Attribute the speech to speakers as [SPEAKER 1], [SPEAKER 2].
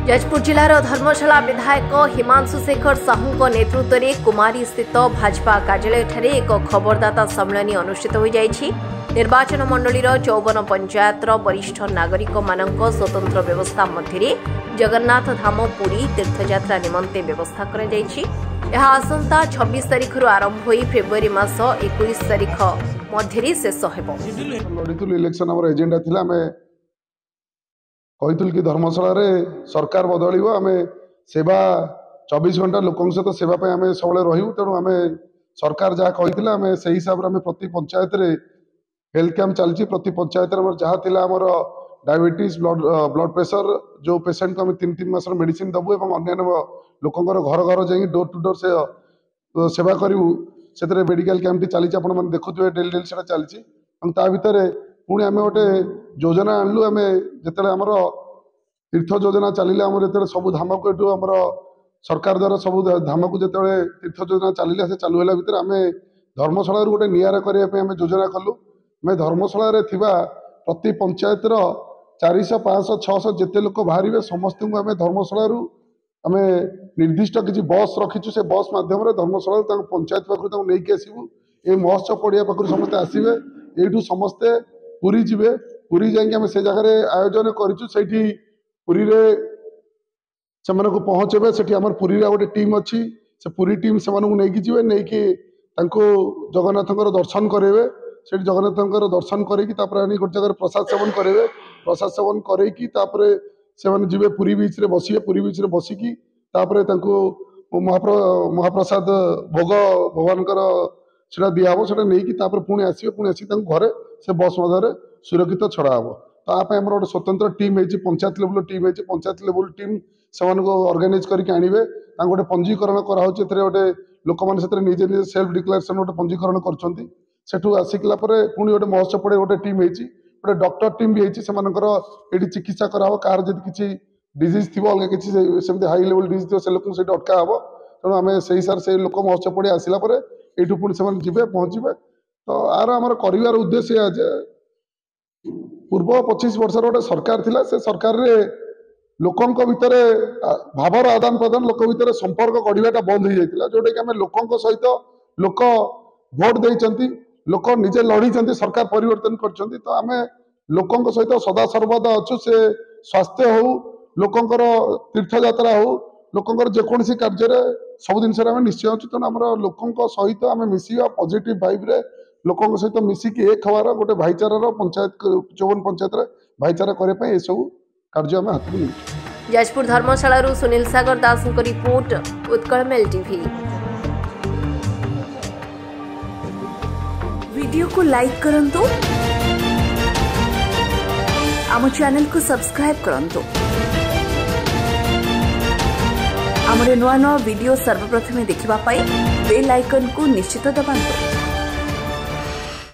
[SPEAKER 1] जाजपुर जिलार धर्मशाला विधायक हिमांशु शेखर साहू नेतृत्व में कुमारी स्थित भाजपा कार्यालय एक खबरदाता सम्मेलन अनुष्ठित हो जाइछि। निर्वाचन मंडलीर 54 पंचायतर वरिष्ठ नागरिक मानक स्वतंत्र व्यवस्था मध्य जगन्नाथ धाम पुरी तीर्थयात्रा निमंते व्यवस्था करा जाइछि। यह आसंता 26 तारिख आरंभ हो फेब्रुआरी मास 21 तारिख मध्य शेष हेबो।
[SPEAKER 2] इलेक्शन हमर एजेंडा थिला कहील कि धर्मशाला रे सरकार बदल आम सेवा 24 घंटा लोक सहित सेवा आम सब रू तेणु आम सरकार जहाँ कही आम से हिसाब से प्रति पंचायत रे हेल्थ कैंप चलती। प्रति पंचायत जहाँ आमर डायबिटीज ब्लड प्रेशर जो पेसेंट को आम 3 मास मेडिसिन दबू और अन्य लोकंर घर घर जा डोर टू डोर से सेवा करूँ से मेडिकल कैंप चली आप देखुए डेली डेली से चलती। भितर पुणी आम गोटे योजना आणलु आम जिते आमर तीर्थ योजना चलिए आम जो सब धाम को एटू आमर सरकार द्वारा सब धाम को जो तीर्थ योजना चलिए से चालू है भितर आम धर्मशाला गोटे निआरा करने आम योजना कलु। आम धर्मशाला प्रति पंचायतर 400 500 600 जिते लोक बाहर समस्त को आम धर्मशाला आम निर्दिष्ट किसी बस रखीचु से बस मध्यम धर्मशाला पंचायत पाखु नहीं आसबू ये महोत्सव पड़िया पाखु समस्ते आसवे यू समस्ते पुरी जीवे पुरी जाइए से जगह आयोजन करी पुरी रे से पहुँचे से पुरी गोटे टीम अच्छी से पुरी टीम से नहीं जीवे नहीं कि जगन्नाथ दर्शन करेंगे से जगन्नाथ दर्शन करके गोटे जगह प्रसाद सेवन करेंगे प्रसाद सेवन करके से जीवे पुरी बीच रे बसिए पुरी बीच रे बसिकी महाप्रसाद भोग भगवान से दिहब से नहीं पुणी आसवे पुणी आसिक घरे से बस मध्य सुरक्षित छड़ा हम। तो आप गोटे स्वतंत्र टीम है पंचायत लेवल टीम है पंचायत लेवल टीम से ऑर्गेनाइज करके आनिबे गोटे पंजीकरण कराऊँच गोटे लोक मैंने निजे निजे सेल्फ डिक्लेरेशन गोटे पंजीकरण करूँ आसिकला पुणी गोटे महोत्सव पड़े गोटे टीम है गोटे डॉक्टर टीम भी ये चिकित्सा कराव कार जब किसी डिजीज थी अलग किसी हाई लेवल डिजीज थी से लोक अटका हम तेणु आम से हिसाब से लोक महोत्सव पड़े आसला यू पुणी से जीवे पहुँचे। तो आर आमर कर उद्देश्य है जे पूर्व 25 वर्ष गोटे सरकार थिला से सरकार रे लोकों भितर भावर आदान प्रदान लोक भितर संपर्क गढ़ाटा बंद हो जाता जोटा कि आम लोकों सहित लोक भोट देती लोक निजे लड़ी सरकार परिवर्तन कर। तो आम लोकों सहित सदा सर्वदा अच्छु से स्वास्थ्य हो लोकंर तीर्थयात्रा हो लोकंर जेकोसी कार्य सब जिन निश्चय अच्छु तेणु आम लोकों सहित आम मिसा पॉजिटिव वाइब रे लोकों सहित मिसिकी एक हवार गोटे भाईचारार पंचायत 54 पंचायत भाईचारा करने ये सब कार्य आम हाथ में।
[SPEAKER 1] Jajpur Dharamshala Sunil Sagar Das report Utkal mail TV. Video को लाइक करंतु आम चैनल को सब्सक्राइब करंतु आमरे नुआ नुआ वीडियो सर्वप्रथमे देखिबा पाई बेल आइकन को निश्चित दबाନ୍ତୁ।